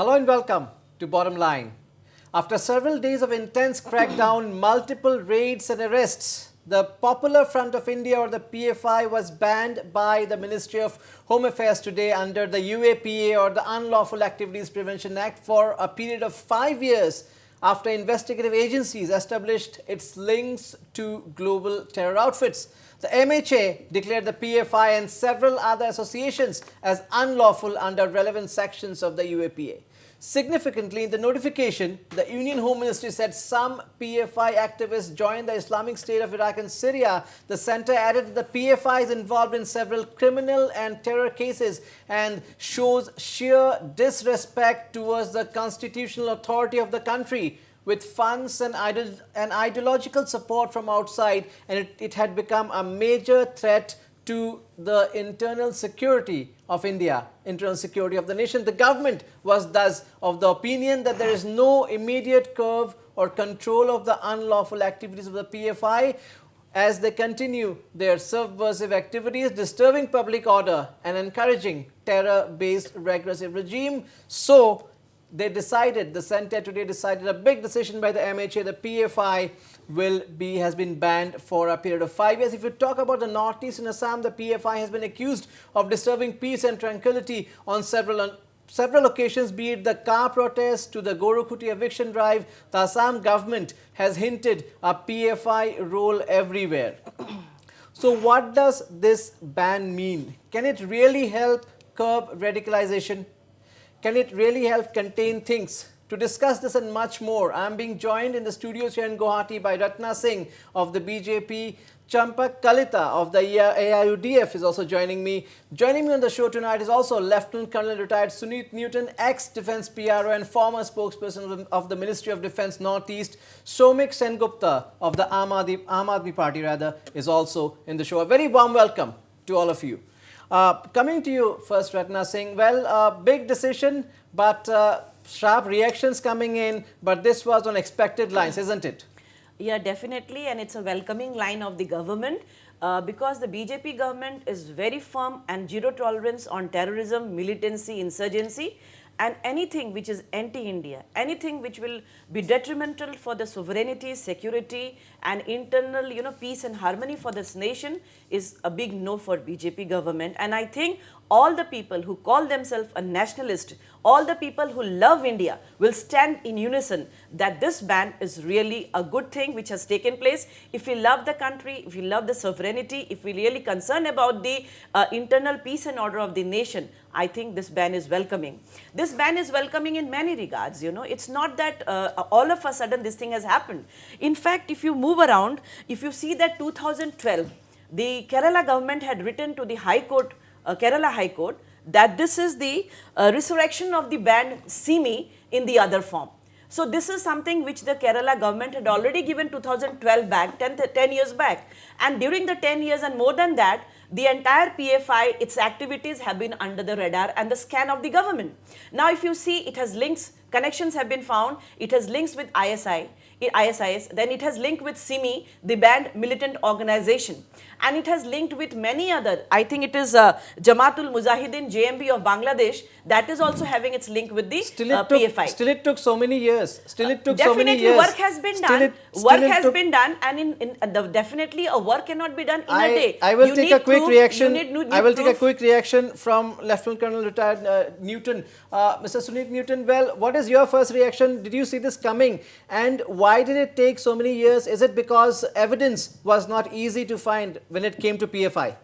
Hello and welcome to Bottom Line. After several days of intense crackdown, multiple raids and arrests, the Popular Front of India, or the PFI, was banned by the Ministry of Home Affairs today under the UAPA, or the Unlawful Activities Prevention Act, for a period of 5 years after investigative agencies established its links to global terror outfits. The MHA declared the PFI and several other associations as unlawful under relevant sections of the UAPA. Significantly, in the notification, the Union Home Ministry said some PFI activists joined the Islamic State of Iraq and Syria. The centre added that the PFI is involved in several criminal and terror cases and shows sheer disrespect towards the constitutional authority of the country, with funds and ideological support from outside, and it had become a major threat to the internal security of India, internal security of the nation. The government was thus of the opinion that there is no immediate curb or control of the unlawful activities of the PFI as they continue their subversive activities, disturbing public order and encouraging terror-based regressive regime. So the centre today decided a big decision by the MHA. The PFI has been banned for a period of 5 years. If you talk about the northeast in Assam, the PFI has been accused of disturbing peace and tranquility on several occasions, be it the car protest to the Gorukuti eviction drive. The Assam government has hinted a PFI role everywhere. So what does this ban mean? Can it really help curb radicalization? Can it really help contain things? To discuss this and much more, I am being joined in the studios here in Guwahati by Ratna Singh of the BJP, Champak Kalita of the AIUDF is also joining me. Joining me on the show tonight is also Lieutenant Colonel retired Sunit Newton, ex-Defence PRO and former spokesperson of the Ministry of Defence Northeast. Somik Sengupta of the Aam Aadmi Party is also in the show. A very warm welcome to all of you. Coming to you first, Ratna Singh. Well, big decision, but sharp reactions coming in. But this was on expected lines, isn't it? Yeah, definitely. And it's a welcoming line of the government because the BJP government is very firm and zero tolerance on terrorism, militancy, insurgency, and anything which is anti-India, anything which will be detrimental for the sovereignty, security, and internal, peace and harmony for this nation is a big no for BJP government. And I think all the people who call themselves a nationalist, all the people who love India will stand in unison that this ban is really a good thing which has taken place. If we love the country, if we love the sovereignty, if we really concerned about the internal peace and order of the nation, I think this ban is welcoming. This ban is welcoming in many regards, It's not that all of a sudden this thing has happened. In fact, if you move around, if you see that 2012, the Kerala government had written to the High Court, Kerala High Court, that this is the resurrection of the banned simi in the other form. So this is something which the Kerala government had already given 2012 back, 10 years back. And during the 10 years and more than that, the entire PFI, its activities have been under the radar and the scan of the government. Now, if you see, it has links, connections have been found, it has links with ISIS, then it has linked with SIMI, the banned militant organization. And it has linked with many other, I think it is Jamaatul Mujahideen, JMB of Bangladesh, that is also having its link with the PFI. Still it took so many years. Definitely work has been done. Work has been done, and definitely a work cannot be done in a day. I will take a quick reaction. I will take a quick reaction from Lieutenant Colonel retired Newton. Mr. Sunit Newton, well, what is your first reaction? Did you see this coming? And why did it take so many years? Is it because evidence was not easy to find when it came to PFI?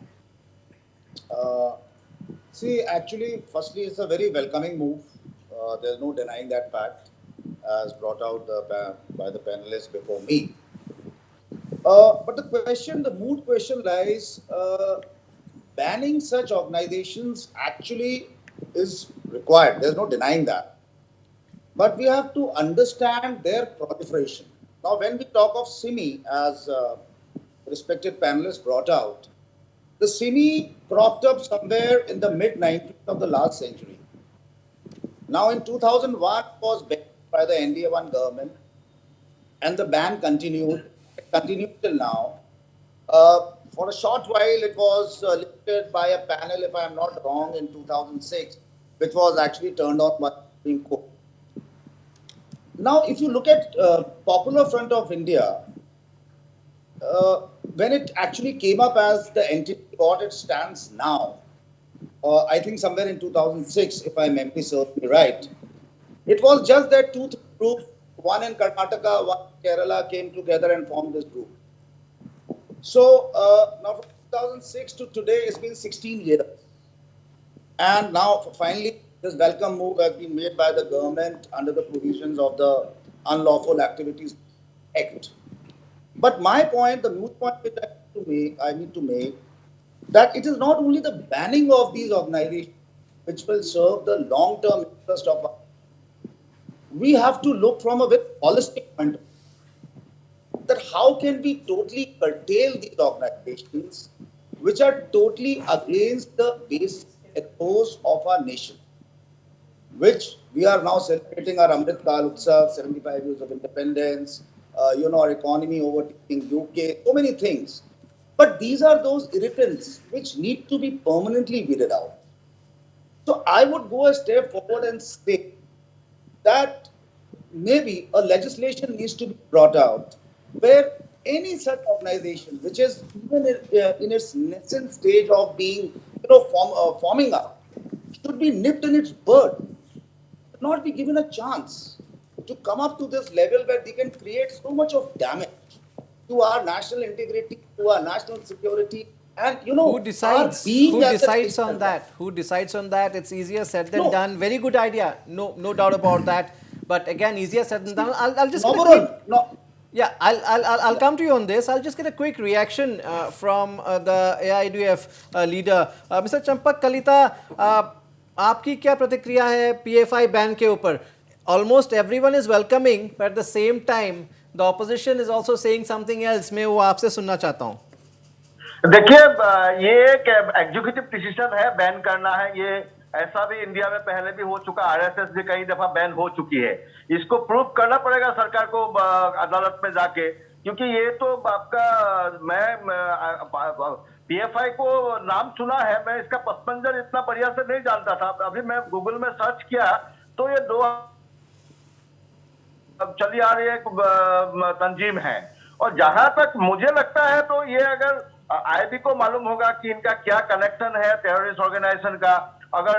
See, actually, firstly, it's a very welcoming move. There's no denying that fact, as brought out by the panelists before me. But the moot question lies, banning such organizations actually is required. There's no denying that. But we have to understand their proliferation. Now, when we talk of SIMI, as respected panelists brought out, the SIMI cropped up somewhere in the mid-90s of the last century. Now, in 2001, it was banned by the NDA-1 government, and the ban continued. It continued till now. For a short while, it was lifted by a panel, if I am not wrong, in 2006, which was actually turned on by the Supreme Court. Now, if you look at Popular Front of India, when it actually came up as the entity what it stands now, I think somewhere in 2006, if my memory serves me right, it was just that two groups, one in Karnataka, one in Kerala, came together and formed this group. So now from 2006 to today, it's been 16 years. And now finally, this welcome move has been made by the government under the provisions of the Unlawful Activities Act. But my point, the moot point which I need to make, that it is not only the banning of these organizations which will serve the long-term interest of our, we have to look from a very holistic point of view, that how can we totally curtail these organizations which are totally against the basic ethos of our nation, which we are now celebrating our Amrit Kal Utsav, 75 years of independence, our economy overtaking UK, so many things. But these are those irritants which need to be permanently weeded out. So I would go a step forward and say that maybe a legislation needs to be brought out where any such organization which is even in its nascent stage of being forming up should be nipped in its bud, not be given a chance to come up to this level where they can create so much of damage to our national integrity, to our national security, and Who our decides? being Who as a decides nation. on that? Who decides on that? It's easier said than No, done. Very good idea. No doubt about that. But again, easier said than done. I'll just get a quick. Novorun, no, Yeah, I'll yeah. come to you on this. I'll just get a quick reaction from the AIUDF leader, Mr. Champak Kalita. आपकी क्या प्रतिक्रिया है PFI ban के ऊपर? Almost everyone is welcoming, but at the same time, the opposition is also saying something else. मैं वो आपसे सुनना चाहता हूँ. देखिए, ये एक एग्जीक्यूटिव डिसीजन है, बैन करना है। ये ऐसा भी इंडिया में पहले भी हो चुका, आरएसएस भी कई दफा बैन हो चुकी है। इसको प्रूव करना पड़ेगा सरकार को अदालत में जाके, क्योंकि ये तो आपका मैं पीएफआई को नाम सुना है, मैं इसका पस मंजर इतना बढ़िया से नहीं जानता था। अभी मैं गूगल में सर्च किया तो ये दो चली आ रही एक तंजीम है, और जहां तक मुझे लगता है तो ये अगर आईबी को मालूम होगा कि इनका क्या कनेक्शन है टेररिस्ट ऑर्गेनाइजेशन का, अगर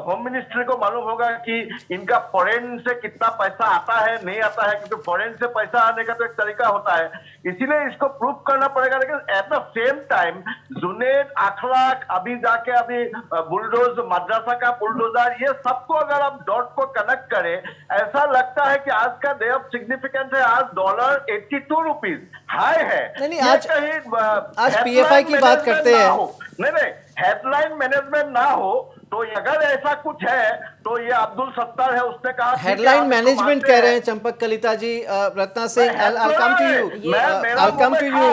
होम मिनिस्ट्री को मालूम होगा कि इनका फॉरेन से कितना पैसा आता है नहीं आता है, क्योंकि फॉरेन से पैसा आने का तो एक तरीका होता है, इसीलिए इसको प्रूव करना पड़ेगा। लेकिन at the same time Junaid, अखलाक, अभी जाके अभी बुलडोज, मद्रासा का बुलडोजर, ये सबको अगर आप डॉट को कनेक्ट करें, ऐसा लगता है कि आज का डे ऑफ सिग्निफिकेंस है। आज $82 हाई है। नहीं, आज पीएफआई की बात करते हैं। नहीं, हेडलाइन मैनेजमेंट ना हो तो अगर ऐसा कुछ है तो ये अब्दुल सत्तार है, उसने कहा हेडलाइन मैनेजमेंट कह रहे हैं चंपक कलिता जी। Ratna Singh, I'll come to you. I'll come to you,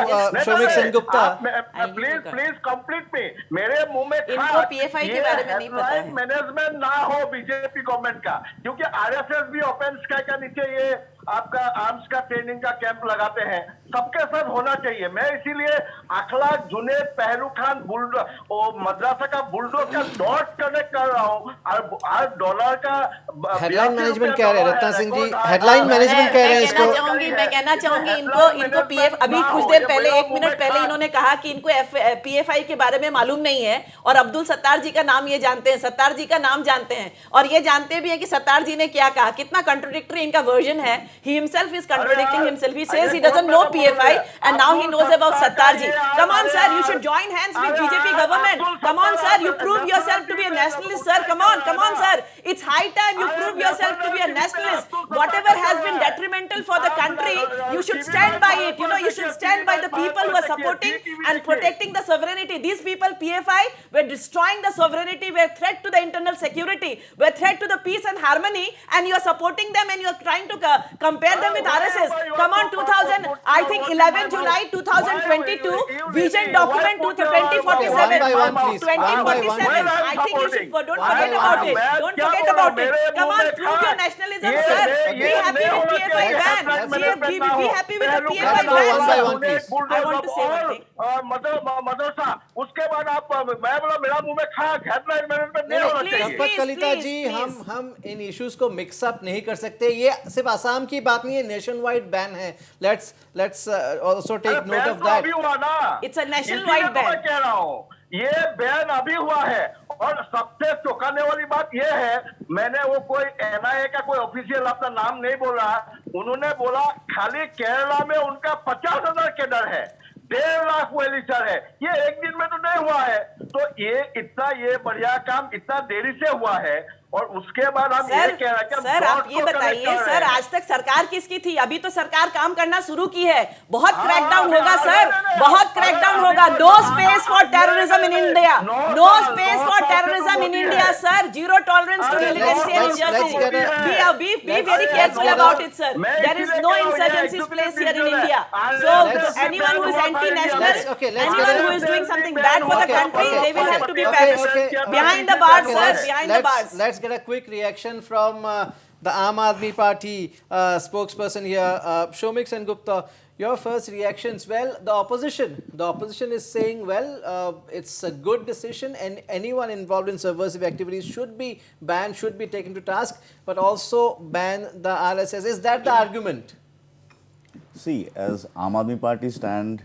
श्रमिक सेनगुप्ता। प्लीज कंप्लीट में, मेरे मुंह में इनको पीएफआई के बारे में नहीं पता है। मैनेजमेंट ना हो बीजेपी गवर्नमेंट का, क्योंकि आरएसएस भी ओपन स्काई का नीचे ये आपका आर्म्स का ट्रेनिंग का कैंप लगाते हैं, सबके साथ होना चाहिए। मैं इसीलिए अखलाक, जुनेद, पहलू खान, मद्रासा का बुलडोज का डॉट कनेक्ट कर रहा हूँ। और डॉलर का हेडलाइन मैनेजमेंट कह रहे हैं रत्ना सिंह जी, हेडलाइन मैनेजमेंट कह रहे हैं इसको। मैं कहना चाहूंगी इनको पीएफ अभी कुछ देर पहले, 1 मिनट पहले इन्होंने कहा कि इनको पीएफआई के बारे में मालूम नहीं है, और अब्दुल सत्तार जी का नाम ये जानते हैं, सत्तार जी का नाम जानते हैं, और ये जानते भी हैं कि सत्तार जी ने क्या कहा। कितना कंट्रोडिक्टरी इनका वर्जन है। He himself is contradicting himself. He says he doesn't know PFI and now he knows about Sattar ji. Come on sir, you should join hands with BJP government. Come on sir, you prove yourself to be a nationalist sir. Come on sir. It's high time you prove yourself to be a nationalist. Whatever has been detrimental for the country, you should stand by it. You should stand by the people who are supporting and protecting the sovereignty. These people, PFI, were destroying the sovereignty, were threat to the internal security, were threat to the peace and harmony, and you are supporting them and you are trying to compare them with RSS. Come on, 11 July 2022, vision document 2047. One by one, please. 2047. I think you should don't forget about it. Don't क्या forget बोला? about it. मेरे Come मुंह on, में prove था। your nationalism, ये sir. नहीं- Be ये happy नहीं with होना PFI चाहिए, ban. hashtag Be management ना हो। happy with the पहलू PFI Let's go ban, one by sir. one, please. I want to say one thing. मदरसा, उसके बाद आप, मैं बोला मेरा मुंह में खा, हेडलाइन मैनेजमेंट नहीं नहीं होना नहीं Please, चाहिए। चंपक कलिता जी, please. हम इन इश्यूज को मिक्स अप नहीं कर सकते। ये सिर्फ असम की बात नहीं है, नेशन वाइड बैन है। लेट्स आल्सो अरे टेक नोट बैन ऑफ तो अभी दैट। हुआ ना, It's a national इसीलिए wide तो मैं ban. कह रहा हूँ, ये बैन अभी हुआ है। और सबसे चौंकाने वाली बात ये है, मैंने वो कोई एनआईए का कोई ऑफिशियल अपना नाम नहीं बोला, उन्होंने बोला खाली केरला में उनका 50,000 केडर है, 1.5 लाख वेलिचर है। ये एक दिन में तो नहीं हुआ है। तो ये बढ़िया काम इतना देरी से हुआ है, और उसके बाद हम ये कह रहे हैं कि हम सर आप डॉट ये को कनेक्ट बताइए, कर रहे सर हैं। आज तक सरकार किसकी थी? अभी तो सरकार काम करना शुरू की है, बहुत हाँ, क्रैकडाउन हाँ, होगा हाँ, सर, नहीं, बहुत अरे, क्रैकडाउन अभी होगा। तो नो जो- space for terrorism in India, no space for terrorism in India sir, zero tolerance to अरे, militancy and let's insurgency. get a- Be very careful about it, sir. There is no insurgency's place here in India. So anyone who is anti-national, anyone who is doing something bad for the country, they will have to be punished. Behind the bars, sir, behind the bars. Let's get a quick reaction from the Aam Aadmi Party spokesperson here, Shomik Sengupta. Your first reactions? Well, the opposition is saying, well, it's a good decision, and anyone involved in subversive activities should be banned, should be taken to task, but also ban the RSS. Is that the argument? See, as Aam Aadmi Party stand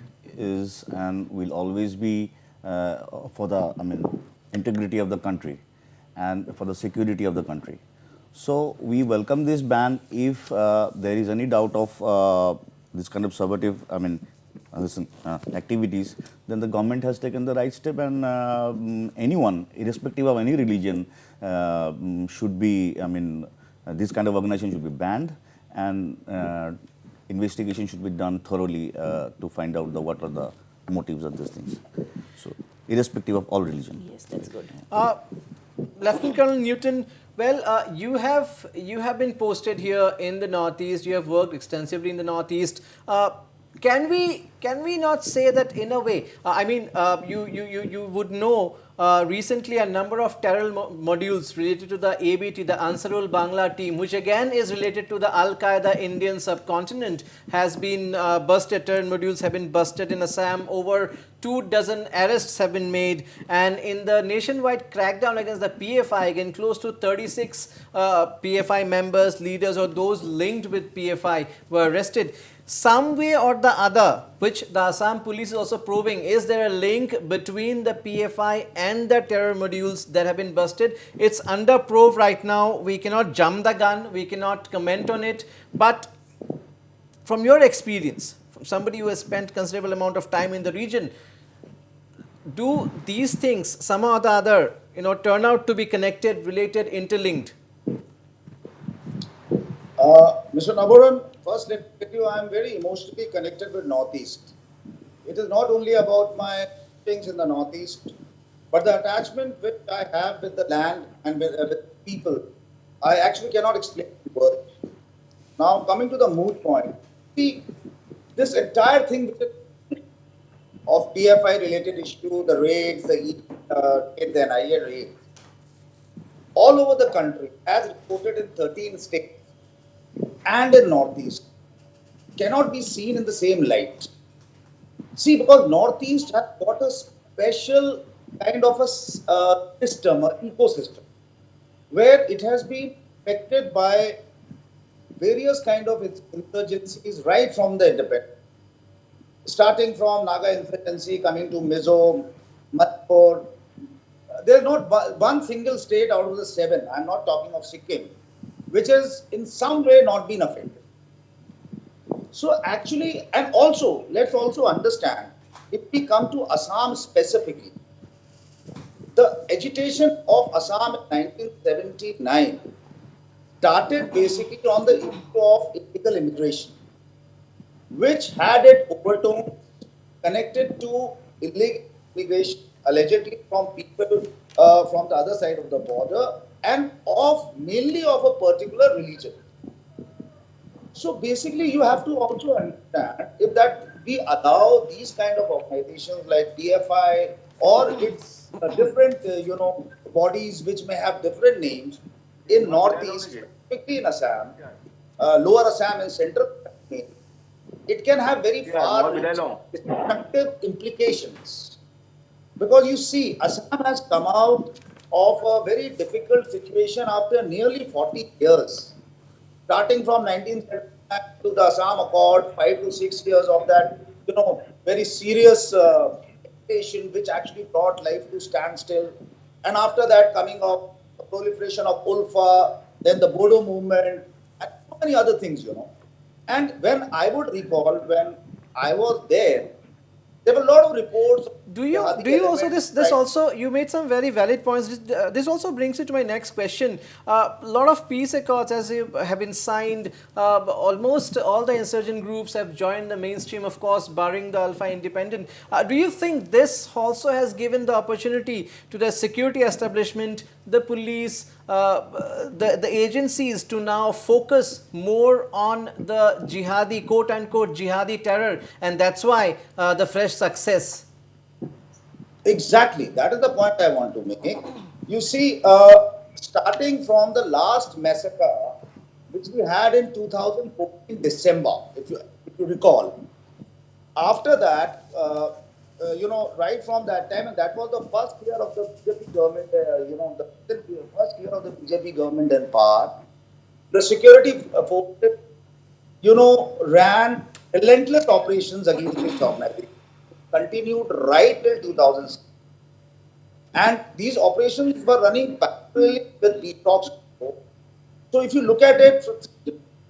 is and will always be for the integrity of the country and for the security of the country. So we welcome this ban. If there is any doubt of this kind of subversive activities, then the government has taken the right step, and anyone, irrespective of any religion, should be, this kind of organization should be banned, and investigation should be done thoroughly to find out what are the motives of these things. So, irrespective of all religion. Yes, that's good. Lieutenant Colonel Newton, well, you have been posted here in the Northeast. You have worked extensively in the Northeast. Can we not say that in a way? You would know. Recently, a number of terror modules related to the ABT, the Ansarul Bangla team, which again is related to the Al-Qaeda Indian subcontinent, has been busted. Terror modules have been busted in Assam. Over 24 arrests have been made. And in the nationwide crackdown against the PFI, again, close to 36 PFI members, leaders, or those linked with PFI were arrested. Some way or the other, which the Assam police is also proving, is there a link between the PFI and the terror modules that have been busted? It's under probe right now. We cannot jump the gun. We cannot comment on it. But from your experience, from somebody who has spent considerable amount of time in the region, do these things somehow or the other, turn out to be connected, related, interlinked? Mr. Naboran, first let me tell you, I am very emotionally connected with Northeast. It is not only about my things in the Northeast, but the attachment which I have with the land and with people, I actually cannot explain in words. Now, coming to the moot point, see, this entire thing of PFI related issue, the raids, the NIA raids, all over the country, as reported in 13 states and in Northeast, cannot be seen in the same light. See, because Northeast has got a special kind of a system, an ecosystem, where it has been affected by various kind of insurgencies right from the independence. Starting from Naga insurgency, coming to Mizo, Manipur. There's not one single state out of the 7, I'm not talking of Sikkim, which has in some way not been affected. So actually, and also, let's also understand, if we come to Assam specifically, the agitation of Assam in 1979 started basically on the issue of illegal immigration, which had its overtones connected to illegal immigration, allegedly from people from the other side of the border, and mainly of a particular religion. So basically, you have to also understand if that we allow these kind of organizations like PFI or its different bodies which may have different names in northeast, specifically in Assam, lower Assam and central, it can have very far destructive implications. Because you see, Assam has come out of a very difficult situation after nearly 40 years. Starting from 1979 to the Assam Accord, 5 to 6 years of that, very serious agitation which actually brought life to standstill. And after that, coming up, the proliferation of Ulfa, then the Bodo movement, and so many other things. And when I would recall, when I was there were a lot of reports. Do you also this also, you made some very valid points. This also brings me to my next question. A lot of peace accords, as you have been signed, almost all the insurgent groups have joined the mainstream, of course, barring the Alpha Independent. Do you think this also has given the opportunity to the security establishment, the police, the agencies to now focus more on the jihadi, quote-unquote jihadi terror, and that's why the fresh success? Exactly. That is the point I want to make. You see, starting from the last massacre, which we had in 2014 December, if you recall, after that, right from that time, and that was the first year of the BJP government, the first year of the BJP government in power, the security forces, ran relentless operations against this organization, continued right till 2006. And these operations were running parallelly with peace talks. So if you look at it,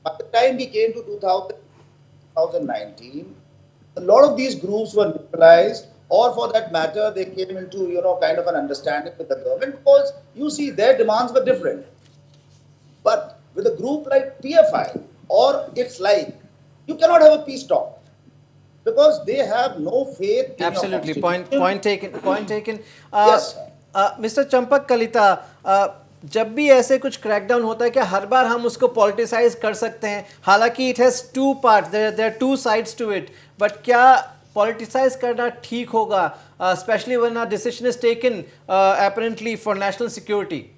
by the time we came to 2019, a lot of these groups were neutralized, or for that matter, they came into, kind of an understanding with the government, because you see their demands were different. But with a group like PFI or its like, you cannot have a peace talk, because they have no faith in Absolutely. Point taken. Yes. Mr. Champak Kalita, जब भी ऐसे कुछ crackdown होता है क्या हर बार हम उसको politicise कर सकते हैं? हालांकि it has two parts, there are two sides to it, but क्या पॉलिटिसाइज करना ठीक होगा, specially when a decision is taken apparently for national security?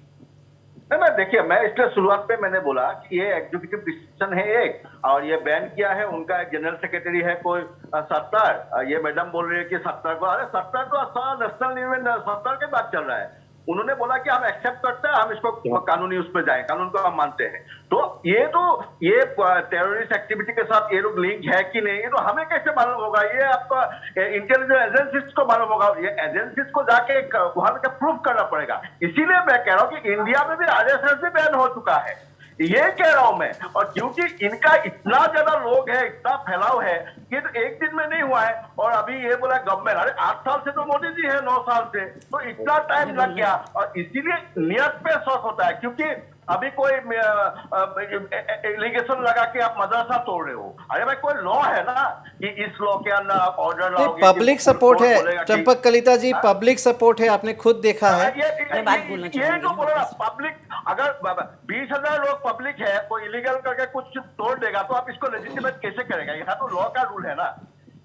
नहीं, देखिए, मैं इसलिए शुरुआत पे मैंने बोला कि ये एग्जीक्यूटिव डिसीजन है एक, और ये बैन किया है उनका एक जनरल सेक्रेटरी है कोई सत्तार, ये मैडम बोल रही है कि सत्तार को, अरे सत्तार तो असम नेशनल यूनियन सत्तार के बात चल रहा है। उन्होंने बोला कि हम एक्सेप्ट करते हैं, हम इसको कानूनी उस पर जाएं, कानून को हम मानते हैं। तो ये टेररिस्ट एक्टिविटी के साथ ये लोग लिंक है कि नहीं, ये तो हमें कैसे मालूम होगा? ये आपका इंटेलिजेंस एजेंसीज को मालूम होगा, ये एजेंसीज को जाके वहां पे प्रूफ करना पड़ेगा। इसीलिए मैं कह रहा हूं कि इंडिया में भी आरएसएस भी बैन हो चुका है, ये कह रहा हूं मैं। और क्योंकि इनका इतना ज्यादा लोग है, इतना फैलाव है, ये तो एक दिन में नहीं हुआ है। और अभी ये बोला गवर्नमेंट, अरे 8 साल से तो मोदी जी है, 9 साल से, तो इतना टाइम लग गया। और इसीलिए नियत पे शक होता है, क्योंकि अभी कोई एलिगेशन लगा कि आप मदरसा तोड़ रहे हो। अरे भाई, कोई लॉ है ना कि इस लॉ के अंदर आप ऑर्डर लाओगे। पब्लिक सपोर्ट है चंपक कलिता जी, पब्लिक सपोर्ट है, आपने खुद देखा है। ये जो बोला पब्लिक, अगर 20,000 लोग पब्लिक है, कोई इलीगल करके कुछ तोड़ देगा तो आप इसको लेजिटिमेट कैसे करेगा? यहाँ तो लॉ का रूल है ना।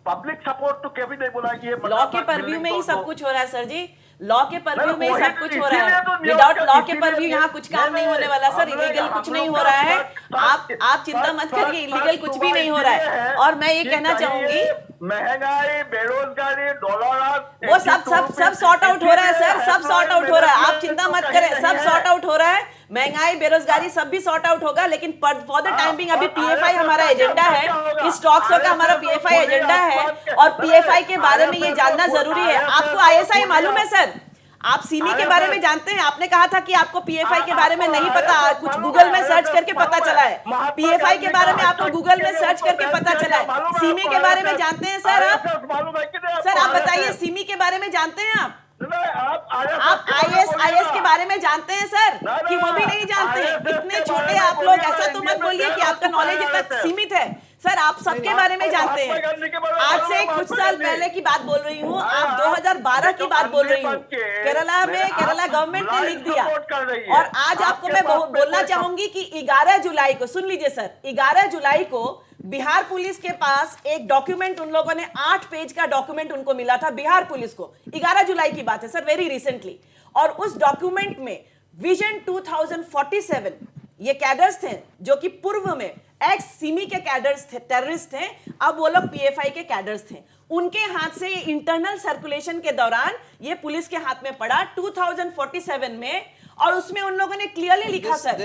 पब्लिक सपोर्ट तो कभी नहीं बोला कि ये लॉ के परव्यू में ही सब कुछ हो रहा है सर जी, लॉ के परव्यू में ही सब कुछ हो रहा है। विदाउट लॉ के परव्यू यहाँ कुछ काम नहीं होने वाला सर, इलीगल कुछ नहीं हो रहा है। आप चिंता मत करिए, इलीगल कुछ भी नहीं हो रहा है। और मैं ये कहना चाहूंगी, महंगाई, बेरोजगारी, डॉलर, वो सब सॉर्ट आउट हो रहा है सर, सब सॉर्ट आउट हो रहा है, आप चिंता मत करें, सब सॉर्ट आउट हो रहा है। महंगाई, बेरोजगारी सब भी सॉर्ट आउट होगा, लेकिन फॉर द टाइम बिंग अभी पीएफआई हमारा एजेंडा है, इस टॉक शो का हमारा पीएफआई एजेंडा है, और पीएफआई के बारे में ये जानना जरूरी है। आपको आईएसआई मालूम है सर? आप सीमी के बारे में जानते हैं? आपने कहा था कि आपको पीएफआई के बारे में नहीं पता, कुछ गूगल में सर्च करके पता चला है। पीएफआई के बारे में आपको गूगल में सर्च करके पता चला है। सीमी के बारे में जानते हैं सर आप? सर आप बताइए, सीमी के बारे में जानते हैं आप? आप आईएस के बारे में जानते हैं सर, कि वो भी नहीं जानते? इतने छोटे आप लोग, ऐसा तो मत बोलिए कि आपका नॉलेज इतना सीमित है। सर आप सबके बारे में जानते हैं। आज से कुछ साल पहले की बात बोल रही हूँ, आप 2012 की बात बोल रही हूँ। केरला में केरला गवर्नमेंट ने लिख दिया, और आज आपको मैं बोलना चाहूंगी कि 11 जुलाई को, सुन लीजिए सर, 11 जुलाई को बिहार पुलिस के पास एक डॉक्यूमेंट, उन लोगों ने 8 पेज का डॉक्यूमेंट उनको मिला था बिहार पुलिस को, 11 जुलाई की बात है सर, वेरी रिसेंटली। और उस डॉक्यूमेंट में विजन 2047 ये कैडर्स थे जो कि पूर्व में एक्स सिमी के कैडर्स थे, टेररिस्ट थे, अब वो लोग पीएफआई के कैडर्स थे। उनके हाथ से इंटरनल सर्कुलेशन के दौरान ये पुलिस के हाथ में पड़ा 2047 में, और उसमें उन लोगों ने क्लियरली लिखा सर,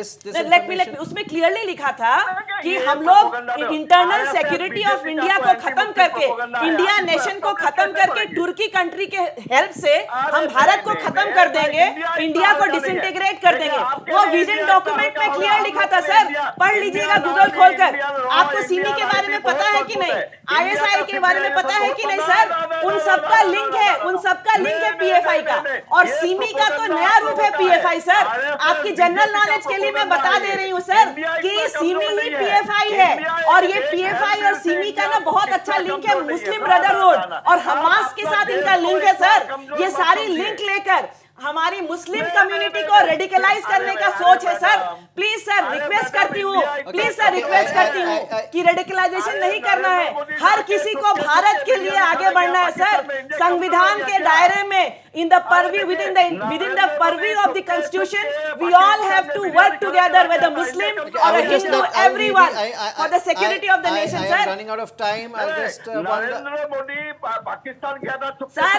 लेट मी उसमें क्लियरली लिखा था कि हम लोग इंटरनल सिक्योरिटी ऑफ इंडिया को खत्म करके, इंडिया नेशन को खत्म करके, तुर्की कंट्री के हेल्प से हम भारत को खत्म कर देंगे, इंडिया को डिसइंटीग्रेट कर देंगे। वो विजन डॉक्यूमेंट में क्लियर लिखा था सर, पढ़ लीजिएगा गूगल खोलकर। आपको सिमी के बारे में पता है कि नहीं, आईएसआई के बारे में पता है कि नहीं सर? उन सबका लिंक है, उन सबका लिंक है पीएफआई का, और सिमी का तो नया रूप है पीएफआई सर। आपकी जनरल नॉलेज के लिए मैं बता दे रही हूँ सर कि सिमी ही पीएफआई है, और ये पीएफआई और सिमी का ना बहुत अच्छा लिंक है, मुस्लिम ब्रदरहुड और हमास के साथ इनका लिंक है सर। ये सारी लिंक लेकर हमारी मुस्लिम कम्युनिटी को रेडिकलाइज करने का सोच है सर। प्लीज सर रिक्वेस्ट करती हूँ, प्लीज सर रिक्वेस्ट करती हूँ कि रेडिकलाइजेशन नहीं करना है, हर किसी को भारत के लिए आगे बढ़ना है सर। संविधान के दायरे में, in the purview, within the purview of the constitution, we all have to work together, whether Muslim or a Hindu, everyone, for the security of the nation sir. I am running out of time. I'll just Narendra Modi Pakistan गया था,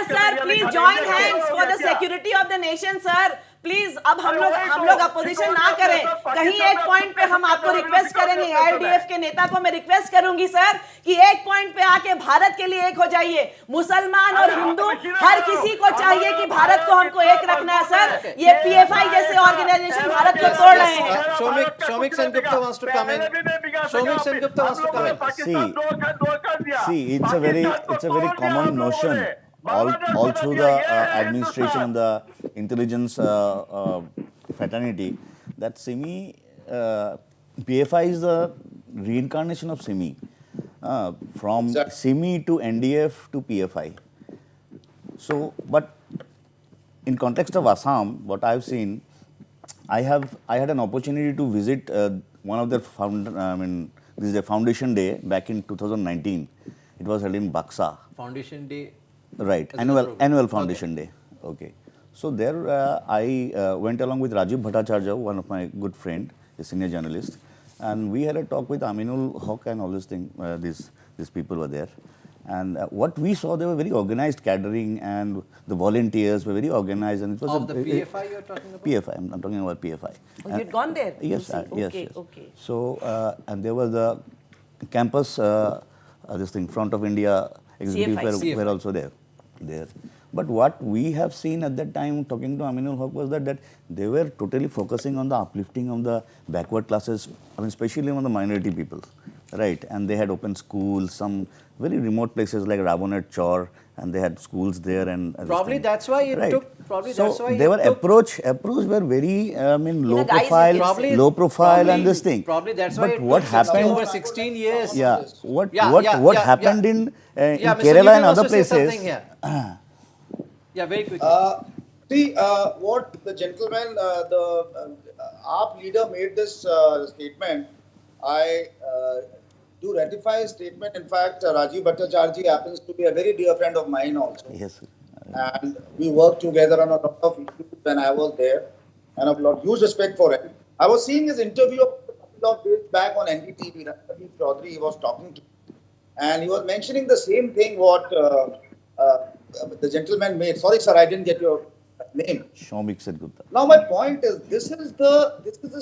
sir please join hands for the security of the nation sir. Please अब हम लोग opposition ना करें। कहीं एक point पे हम आपको रिक्वेस्ट करेंगे, आईयूडीएफ के नेता को मैं रिक्वेस्ट करूंगी सर कि एक पॉइंट पे आके भारत के लिए एक हो जाइए। मुसलमान और हिंदू हर किसी को चाहिए कि भारत को हमको एक रखना है सर। ये पीएफआई जैसे ऑर्गेनाइजेशन भारत को तोड़ रहे हैं। Shomik Sengupta wants to come in. Shomik Sengupta wants to come in. See, it's a very common notion all through the administration and the intelligence fraternity that SIMI, PFI is the reincarnation of SIMI, from Exactly. SIMI to NDF to PFI. So, but in context of Assam, what I've seen, I had an opportunity to visit one of their this is a foundation day back in 2019. It was held in Baksa. Foundation Day. Right, As a annual foundation day. Okay. So there I went along with Rajiv Bhattacharya, one of my good friend, a senior journalist, and we had a talk with Aminul Haq and all these things. These people were there, and what we saw, they were very organized catering, and the volunteers were very organized, and it was Of the PFI you're talking about? PFI. I'm talking about PFI. Oh, you'd gone there? Yes, You see. yes, Okay, yes. okay. So, and there was the campus, this thing, Front of India executive CFI. were also there. But what we have seen at that time, talking to Aminul Haq, was that they were totally focusing on the uplifting of the backward classes, especially on the minority people, right? And they had opened schools, some very remote places like Rabonet Chor, and they had schools there. And Probably that's why it right. took. Probably So that's why they it were took. approach were very low guise, profile, Probably- low profile, probably- and this thing. Probably that's why But it what took happened? over 16 years. Yeah, what Yeah, happened in Yeah, Mr. Kerala Gideon and wants other to say places? something here. Yeah, very quickly. See, what the gentleman, the AAP leader made this statement. I do ratify his statement. In fact, Rajiv Bhattacharya happens to be a very dear friend of mine also. Yes. And we worked together on a lot of issues when I was there, and I've got huge respect for him. I was seeing his interview a couple of days back on NDTV. Ranveer Chaudhary, he was talking to, and he was mentioning the same thing what the gentleman made. Sorry, sir, I didn't get your name. Shomik Sedgupta. Now, my point is, this is the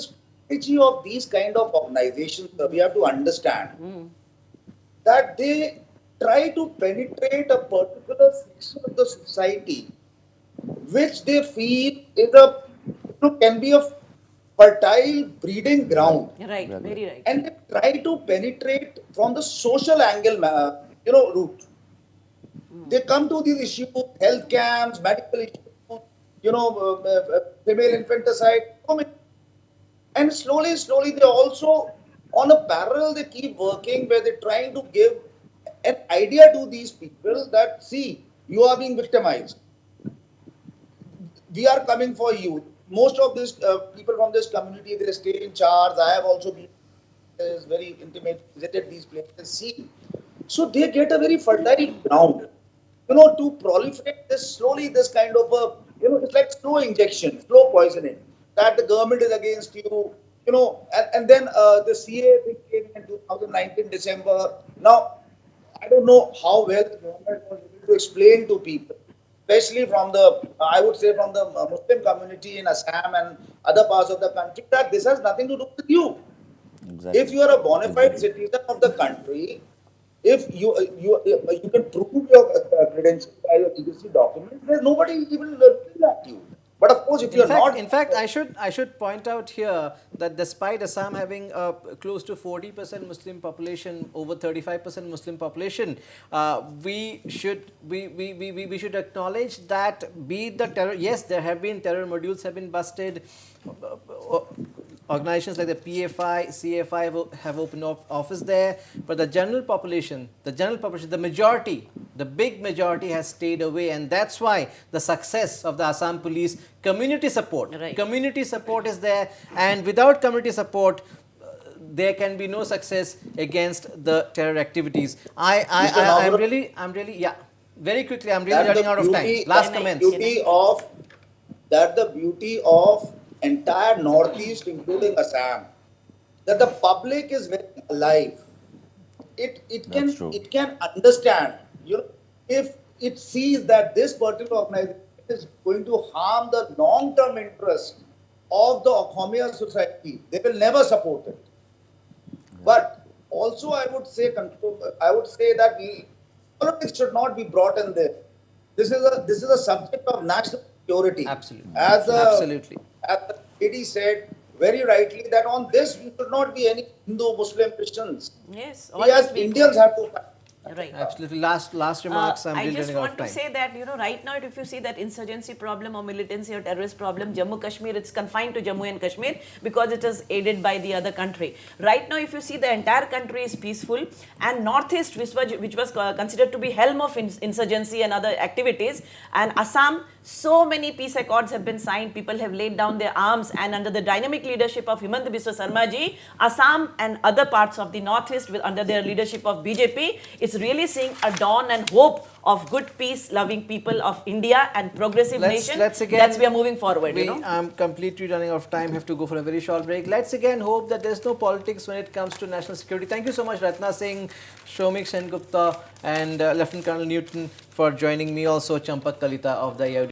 strategy of these kind of organizations. We have to understand that they try to penetrate a particular section of the society, which they feel is can be a fertile breeding ground, Right, very right. and they try to penetrate from the social angle, route. They come to these issues, health camps, medical issues, female infanticide, and slowly they also, on a parallel, they keep working where they're trying to give an idea to these people that, see, you are being victimized. We are coming for you. Most of these people from this community, they stay in charge. I have also been very intimate, visited these places. See, so they get a very fertile ground, to proliferate this slowly. This kind of it's like slow injection, slow poisoning. that the government is against you, you know, and then the CA thing came in 2019 December. Now, I don't know how well the government was able to explain to people, especially from the, I would say, from the Muslim community in Assam and other parts of the country, that this has nothing to do with you. Exactly. If you are a bona fide citizen of the country, if you can prove your credentials by your legacy documents, there's nobody even looking at you. But of course, if you're not, In fact, I should point out here that despite Assam having close to 40% Muslim population, over 35% Muslim population, we should acknowledge that be it the terror. Yes, there have been terror modules have been busted. Organizations like the PFI, CFI have opened office there, but the majority, the big majority has stayed away, and that's why the success of the Assam police, community support is there, and without community support, there can be no success against the terror activities. I'm really, yeah. Very quickly, I'm really running out of time. Last comments. The beauty of entire Northeast, including Assam, that the public is very alive. It can understand. You know, if it sees that this particular organization is going to harm the long-term interest of the Khmer society, they will never support it. But also, I would say that politics should not be brought in there. This is a subject of national security. Absolutely. Absolutely. As the lady said very rightly, that on this we should not be any Hindu, Muslim, Christians. Yes. We as Indians have to fight. Right. Absolutely. Last remarks. I'm I really just running out want of to time. say that, you know, right now, if you see that insurgency problem or militancy or terrorist problem, Jammu Kashmir, it's confined to Jammu and Kashmir because it is aided by the other country. Right now, if you see, the entire country is peaceful, and Northeast, which was considered to be helm of insurgency and other activities, and Assam, so many peace accords have been signed, people have laid down their arms, and under the dynamic leadership of Himanta Biswa Sarma ji, Assam and other parts of the Northeast, under their leadership of BJP, is really seeing a dawn and hope of good peace-loving people of India and progressive nation. That's we are moving forward. I'm completely running out of time. Have to go for a very short break. Let's again hope that there's no politics when it comes to national security. Thank you so much, Ratna Singh, Shomik Sengupta, and Lieutenant Colonel Newton for joining me. Also, Champak Kalita of the AIUDF